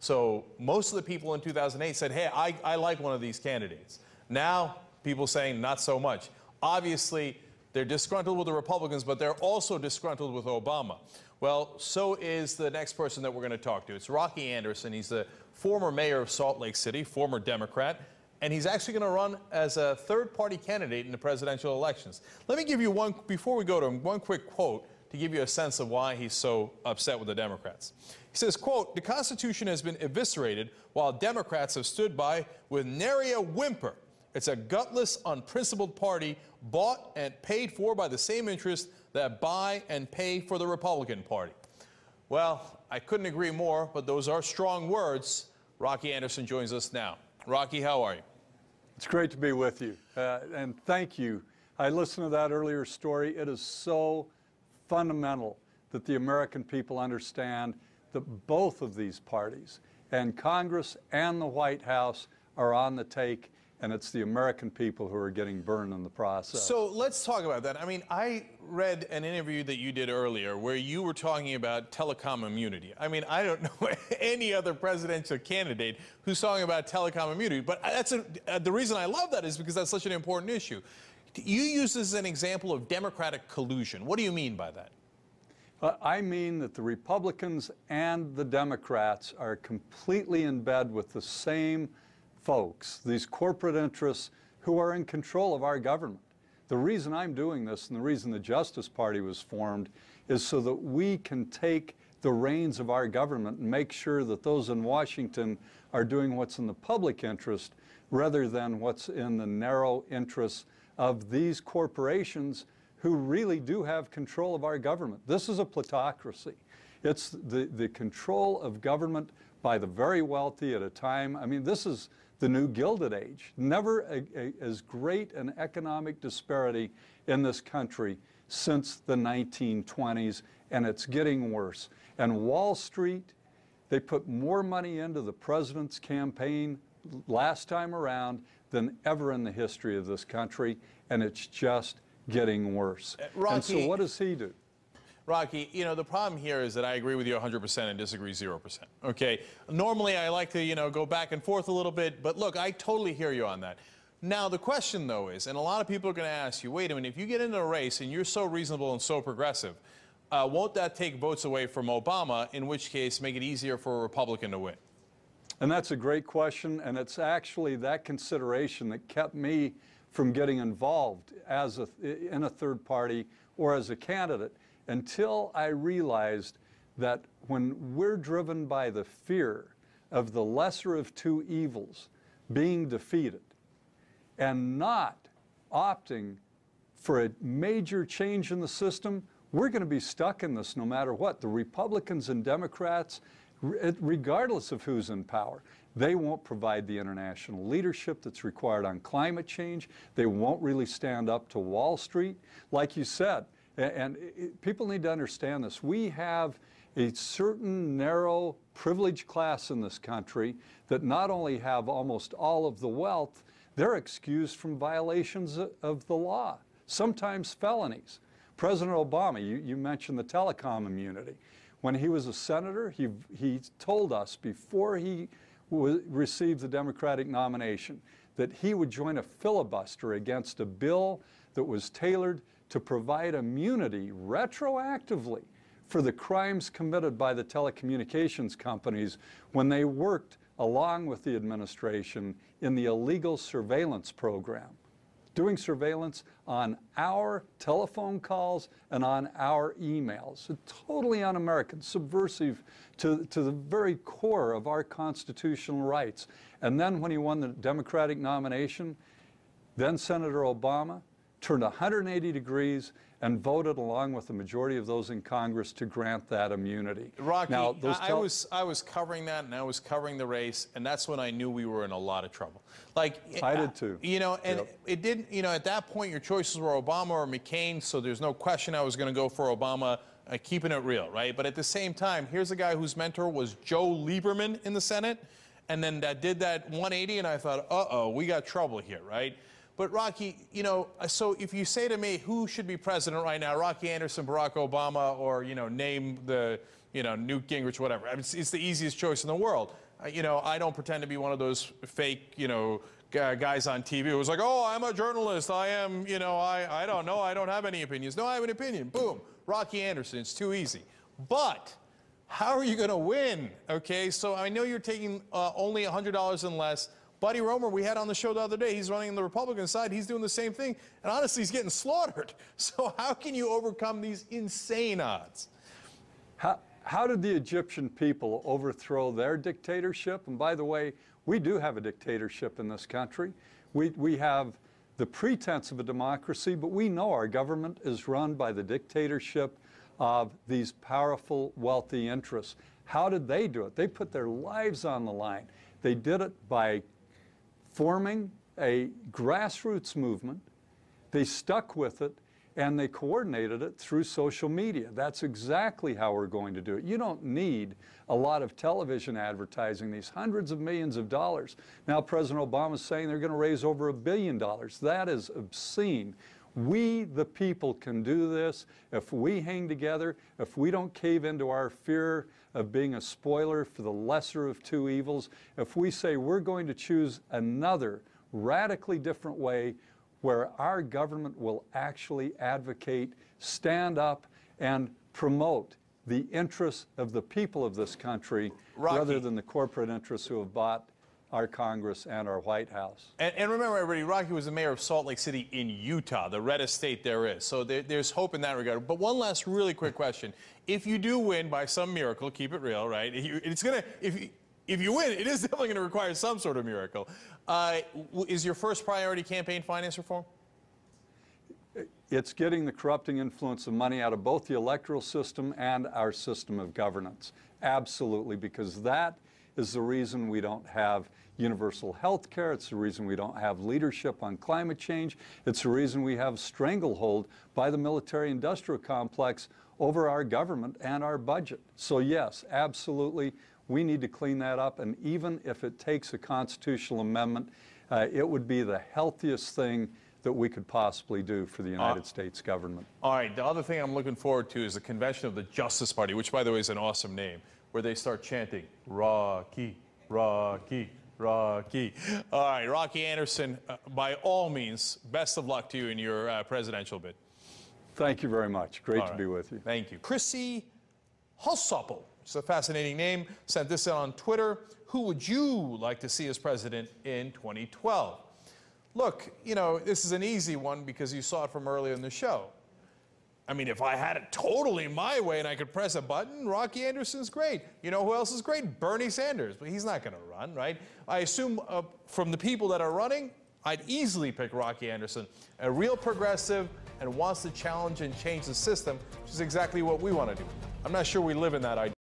So most of the people in 2008 said, hey, I like one of these candidates. Now, people saying not so much. Obviously, they're disgruntled with the Republicans, but they're also disgruntled with Obama. Well, so is the next person that we're going to talk to. It's Rocky Anderson. He's the former mayor of Salt Lake City, former Democrat, and he's actually going to run as a third-party candidate in the presidential elections. Let me give you one, before we go to him, one quick quote to give you a sense of why he's so upset with the Democrats. He says, quote, "The Constitution has been eviscerated while Democrats have stood by with nary a whimper. It's a gutless, unprincipled party bought and paid for by the same interests that buy and pay for the Republican Party." Well, I couldn't agree more, but those are strong words. Rocky Anderson joins us now. Rocky, how are you? It's great to be with you, and thank you. I listened to that earlier story. It is so fundamental that the American people understand that both of these parties, and Congress and the White House, are on the take, and it's the American people who are getting burned in the process. So let's talk about that. I mean, I read an interview that you did earlier where you were talking about telecom immunity. I mean, I don't know any other presidential candidate who's talking about telecom immunity, but that's the reason I love that is because that's such an important issue. You use this as an example of Democratic collusion. What do you mean by that? I mean that the Republicans and the Democrats are completely in bed with the same folks, these corporate interests who are in control of our government. The reason I'm doing this and the reason the Justice Party was formed is so that we can take the reins of our government and make sure that those in Washington are doing what's in the public interest rather than what's in the narrow interests of these corporations who really do have control of our government. This is a plutocracy. It's the control of government by the very wealthy at a time. I mean, this is the new Gilded Age. Never as great an economic disparity in this country since the 1920s, and it's getting worse. And Wall Street, they put more money into the president's campaign last time around than ever in the history of this country, and it's just getting worse. Rocky, and so what does he do? Rocky, you know, the problem here is that I agree with you 100% and disagree 0%, okay? Normally, I like to, you know, go back and forth a little bit, but look, I totally hear you on that. Now, the question, though, is, and a lot of people are going to ask you, wait a minute, if you get into a race and you're so reasonable and so progressive, won't that take votes away from Obama, in which case make it easier for a Republican to win? And that's a great question, and it's actually that consideration that kept me from getting involved in a third party or as a candidate until I realized that when we're driven by the fear of the lesser of two evils being defeated and not opting for a major change in the system, we're going to be stuck in this no matter what. The Republicans and Democrats, regardless of who's in power, they won't provide the international leadership that's required on climate change. They won't really stand up to Wall Street. Like you said, and people need to understand this, we have a certain narrow privileged class in this country that not only have almost all of the wealth, they're excused from violations of the law, sometimes felonies. President Obama, you mentioned the telecom immunity. When he was a senator, he told us before he received the Democratic nomination that he would join a filibuster against a bill that was tailored to provide immunity retroactively for the crimes committed by the telecommunications companies when they worked along with the administration in the illegal surveillance program, doing surveillance on our telephone calls and on our emails. Totally un-American, subversive to the very core of our constitutional rights. And then when he won the Democratic nomination, then Senator Obama turned 180 degrees and voted along with the majority of those in Congress to grant that immunity. Rocky, now, I was covering that, and I was covering the race, and that's when I knew we were in a lot of trouble. Like I did too. You know, and it didn't. You know, at that point, your choices were Obama or McCain, so there's no question I was going to go for Obama. Keeping it real, right? But at the same time, here's a guy whose mentor was Joe Lieberman in the Senate, and then that did that 180, and I thought, uh-oh, we got trouble here, right? But Rocky, you know, so if you say to me who should be president right now, Rocky Anderson, Barack Obama, or, you know, name the, you know, Newt Gingrich, whatever. I mean, it's the easiest choice in the world. You know, I don't pretend to be one of those fake, you know, guys on TV who was like, oh, I'm a journalist. I am, you know, I don't know. I don't have any opinions. No, I have an opinion. Boom. Rocky Anderson. It's too easy. But how are you going to win? Okay, so I know you're taking only $100 and less. Buddy Romer, we had on the show the other day, he's running on the Republican side, he's doing the same thing, and honestly, he's getting slaughtered. So how can you overcome these insane odds? How did the Egyptian people overthrow their dictatorship? And by the way, we do have a dictatorship in this country. We have the pretense of a democracy, but we know our government is run by the dictatorship of these powerful, wealthy interests. How did they do it? They put their lives on the line. They did it by forming a grassroots movement. They stuck with it, and they coordinated it through social media. That's exactly how we're going to do it. You don't need a lot of television advertising, these hundreds of millions of dollars. Now President Obama is saying they're going to raise over $1 billion. That is obscene. We, the people, can do this if we hang together, if we don't cave into our fear of being a spoiler for the lesser of two evils, if we say we're going to choose another radically different way where our government will actually advocate, stand up, and promote the interests of the people of this country rather than the corporate interests who have bought our Congress and our White House. And remember, everybody, Rocky was the mayor of Salt Lake City in Utah, the reddest state there is. So there's hope in that regard. But one last really quick question. If you do win by some miracle, keep it real, right? It's going to, if you win, it is definitely going to require some sort of miracle. Is your first priority campaign finance reform? It's getting the corrupting influence of money out of both the electoral system and our system of governance. Absolutely, because that is the reason we don't have universal health care. It's the reason we don't have leadership on climate change. It's the reason we have stranglehold by the military-industrial complex over our government and our budget. So yes, absolutely, we need to clean that up. And even if it takes a constitutional amendment, it would be the healthiest thing that we could possibly do for the United States government. All right, the other thing I'm looking forward to is the convention of the Justice Party, which, by the way, is an awesome name, where they start chanting, Rocky, Rocky, Rocky. All right, Rocky Anderson, by all means, best of luck to you in your presidential bid. Thank you very much. Great to be with you. Thank you. Chrissy Hossoppel, it's a fascinating name, sent this in on Twitter. Who would you like to see as president in 2012? Look, you know, this is an easy one because you saw it from earlier in the show. I mean, if I had it totally my way and I could press a button, Rocky Anderson's great. You know who else is great? Bernie Sanders, but he's not going to run, right? I assume from the people that are running, I'd easily pick Rocky Anderson, a real progressive and wants to challenge and change the system, which is exactly what we want to do. I'm not sure we live in that idea.